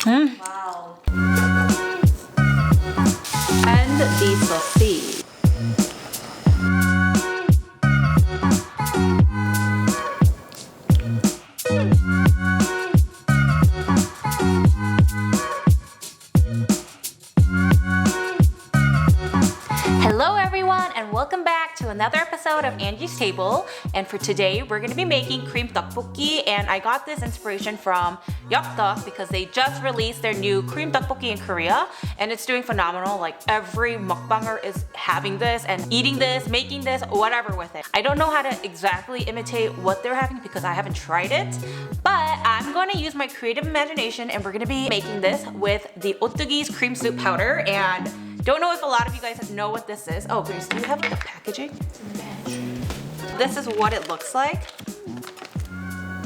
Wow. And the sausage. Hello everyone and welcome back to another episode of Angie's Table. And for today we're going to be making cream tteokboki, and I got this inspiration from Yup Dduk because they just released their new cream tteokboki in Korea and it's doing phenomenal. Like every mukbanger is having this and eating this, making this, whatever with it. I don't know how to exactly imitate what they're having because I haven't tried it, but I'm going to use my creative imagination and we're going to be making this with the Ottogi's Cream Soup Powder. And don't know if a lot of you guys know what this is. Oh, Grace, do you have the packaging? This is what it looks like.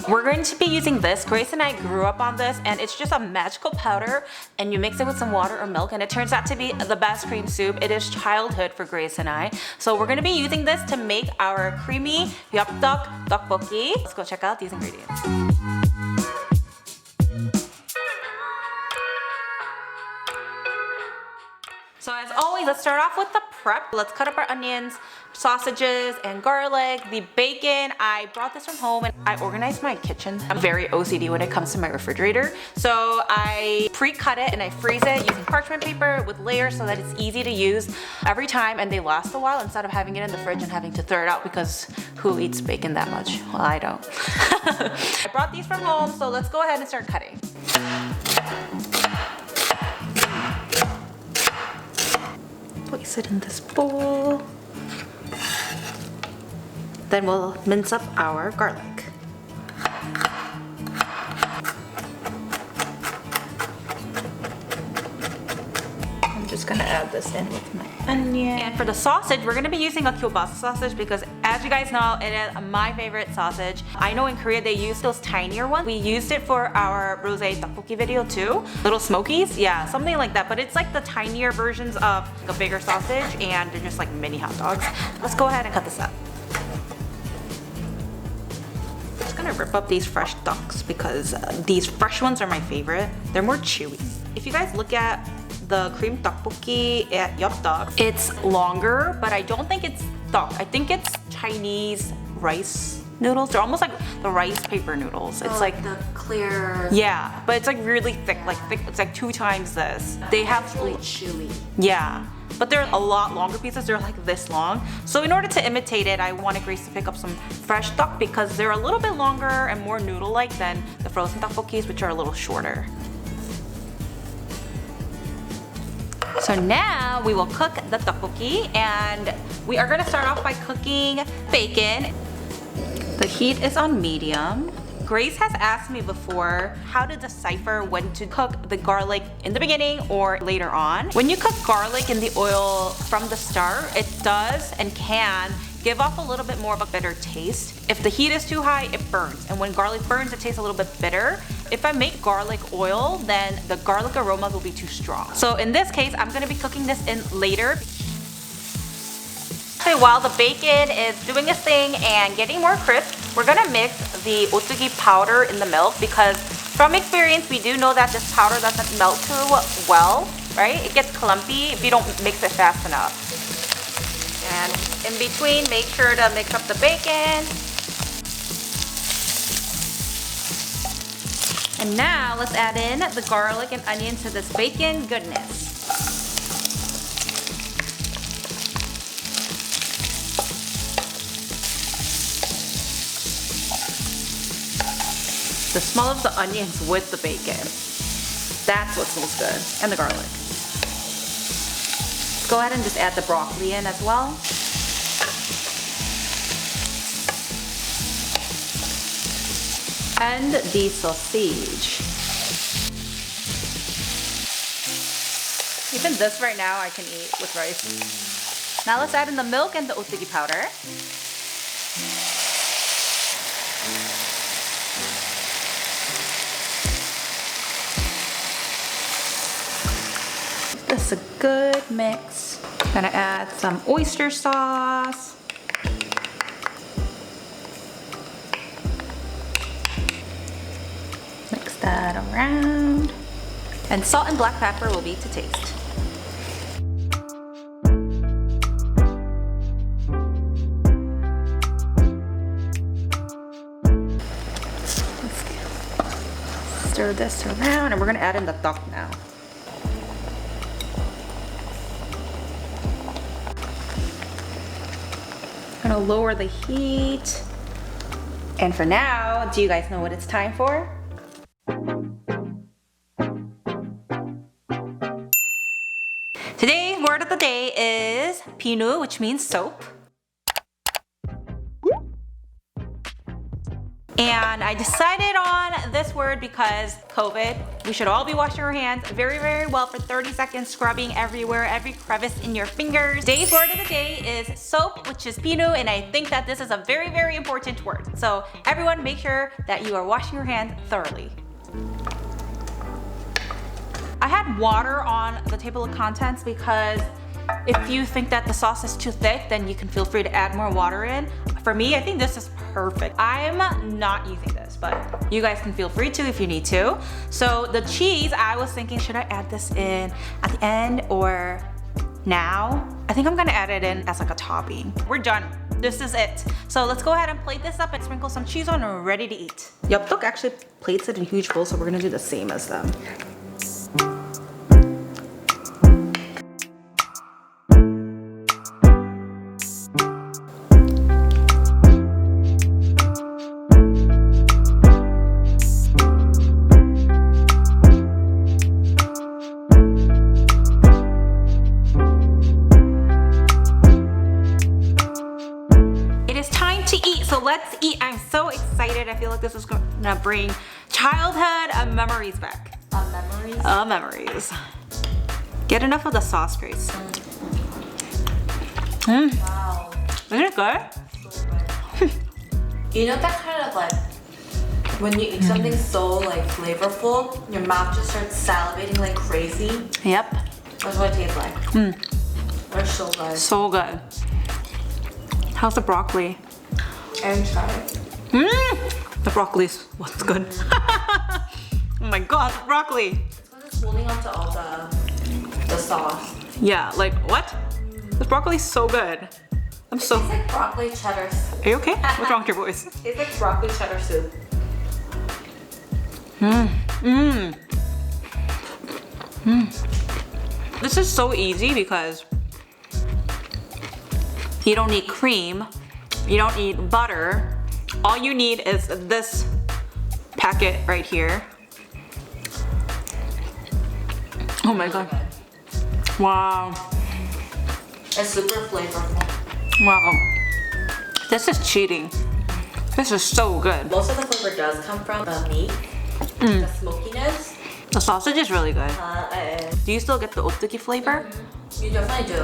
We're going to be using this. Grace and I grew up on this and it's just a magical powder and you mix it with some water or milk and it turns out to be the best cream soup. It is childhood for Grace and I. So we're going to be using this to make our creamy Yup Dduk Tteokboki. Let's go check out these ingredients. So as always, let's start off with the prep. Let's cut up our onions, sausages, and garlic. The bacon, I brought this from home and I organized my kitchen. I'm very OCD when it comes to my refrigerator. So I pre-cut it and I freeze it using parchment paper with layers so that it's easy to use every time and they last a while instead of having it in the fridge and having to throw it out because who eats bacon that much? Well, I don't. I brought these from home, so let's go ahead and start cutting. Place it in this bowl. Then we'll mince up our garlic. I'm just gonna add this in with my onion. And for the sausage, we're gonna be using a Kielbasa sausage because as you guys know, it is my favorite sausage. I know in Korea they use those tinier ones. We used it for our rosé tteokboki video too. Little smokies, yeah, something like that. But it's like the tinier versions of a bigger sausage and they're just like mini hot dogs. Let's go ahead and cut this up. I'm just gonna rip up these fresh ducks because these fresh ones are my favorite. They're more chewy. If you guys look at the cream tteokboki at Yup Dduk, it's longer, but I don't think it's duck. I think it's Chinese rice noodles. They're almost like the rice paper noodles. It's like the clear. Yeah, but it's like really thick, like thick. It's like 2 times this. They have really chewy. Yeah, but they're a lot longer pieces. They're like this long. So in order to imitate it, I wanted Grace to pick up some fresh duck because they're a little bit longer and more noodle-like than the frozen tteokbokis, which are a little shorter. So now we will cook the tteokboki and we are going to start off by cooking bacon. The heat is on medium. Grace has asked me before how to decipher when to cook the garlic in the beginning or later on. When you cook garlic in the oil from the start, it does and can give off a little bit more of a bitter taste. If the heat is too high, it burns. And when garlic burns, it tastes a little bit bitter. If I make garlic oil, then the garlic aroma will be too strong. So in this case, I'm gonna be cooking this in later. Okay, while the bacon is doing its thing and getting more crisp, we're gonna mix the Ottogi powder in the milk because from experience, we do know that this powder doesn't melt too well, right? It gets clumpy if you don't mix it fast enough. And in between, make sure to mix up the bacon. And now let's add in the garlic and onion to this bacon goodness. The smell of the onions with the bacon. That's what smells good. And the garlic. Let's go ahead and just add the broccoli in as well. And the sausage. Even this right now I can eat with rice. Now let's add in the milk and the Ottogi powder. Give this a good mix. Gonna add some oyster sauce. Mix that around. And salt and black pepper will be to taste. Stir this around and we're gonna add in the tteok now. Gonna lower the heat. And for now, do you guys know what it's time for? Today's word of the day is pinu, which means soap. And I decided on this word because COVID, we should all be washing our hands very, very well for 30 seconds, scrubbing everywhere, every crevice in your fingers. Today's word of the day is soap, which is pinu, and I think that this is a very, very important word. So everyone make sure that you are washing your hands thoroughly. I had water on the table of contents because if you think that the sauce is too thick, then you can feel free to add more water in. For me, I think this is perfect. I'm not using this, but you guys can feel free to if you need to. So the cheese, I was thinking, should I add this in at the end or now? I think I'm gonna add it in as like a topping. We're done. This is it. So let's go ahead and plate this up and sprinkle some cheese on and we're ready to eat. Yup Dduk actually plates it in huge bowls, so we're gonna do the same as them. So let's eat. I'm so excited. I feel like this is gonna bring childhood memories back. Memories? Memories. Get enough of the sauce, Grace. Wow. Isn't it good? So good. You know that kind of like, when you eat something so like flavorful, your mouth just starts salivating like crazy? Yep. That's what it tastes like. They're so good. So good. How's the broccoli? And try it. The broccoli's what's good. Oh my god, the broccoli. It's because it's holding on to all the sauce. Yeah, like what? This broccoli's so good. I'm so. It's like broccoli cheddar. Are you okay? What's wrong with your voice? It's like broccoli cheddar soup. This is so easy because you don't need cream. You don't need butter. All you need is this packet right here. Oh my god. Wow. It's super flavorful. Wow. This is cheating. This is so good. Most of the flavor does come from the meat, the smokiness. The sausage is really good. And Do you still get the Ottogi flavor? you definitely do.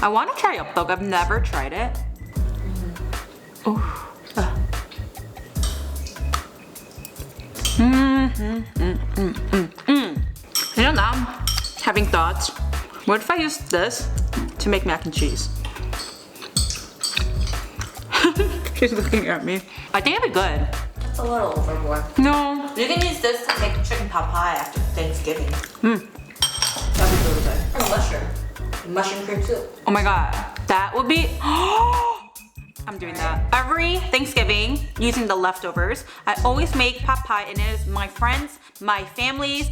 I want to try Yup Dduk. I've never tried it. Oh. You know, now I'm having thoughts. What if I use this to make mac and cheese? She's looking at me. I think it'd be good. It's a little overboard. No. You can use this to make chicken pot pie after Thanksgiving. That'd be really good. Or mushroom cream soup. Oh my god. That would be. I'm doing that. Every Thanksgiving, using the leftovers, I always make pot pie, and it is my friends, my families,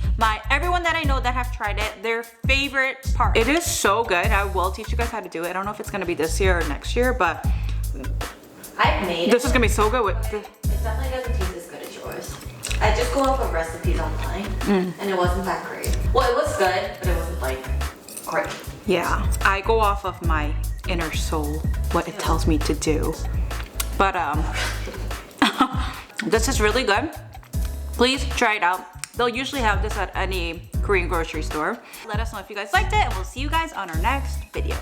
everyone that I know that have tried it, their favorite part. It is so good. I will teach you guys how to do it. I don't know if it's gonna be this year or next year, but I've made this it. is gonna be so good with It definitely doesn't taste as good as yours. I just go off of recipes online, and it wasn't that great. Well, it was good, but it wasn't like great. Yeah, I go off of my inner soul, what it tells me to do. But this is really good. Please try it out. They'll usually have this at any Korean grocery store. Let us know if you guys liked it, and we'll see you guys on our next video.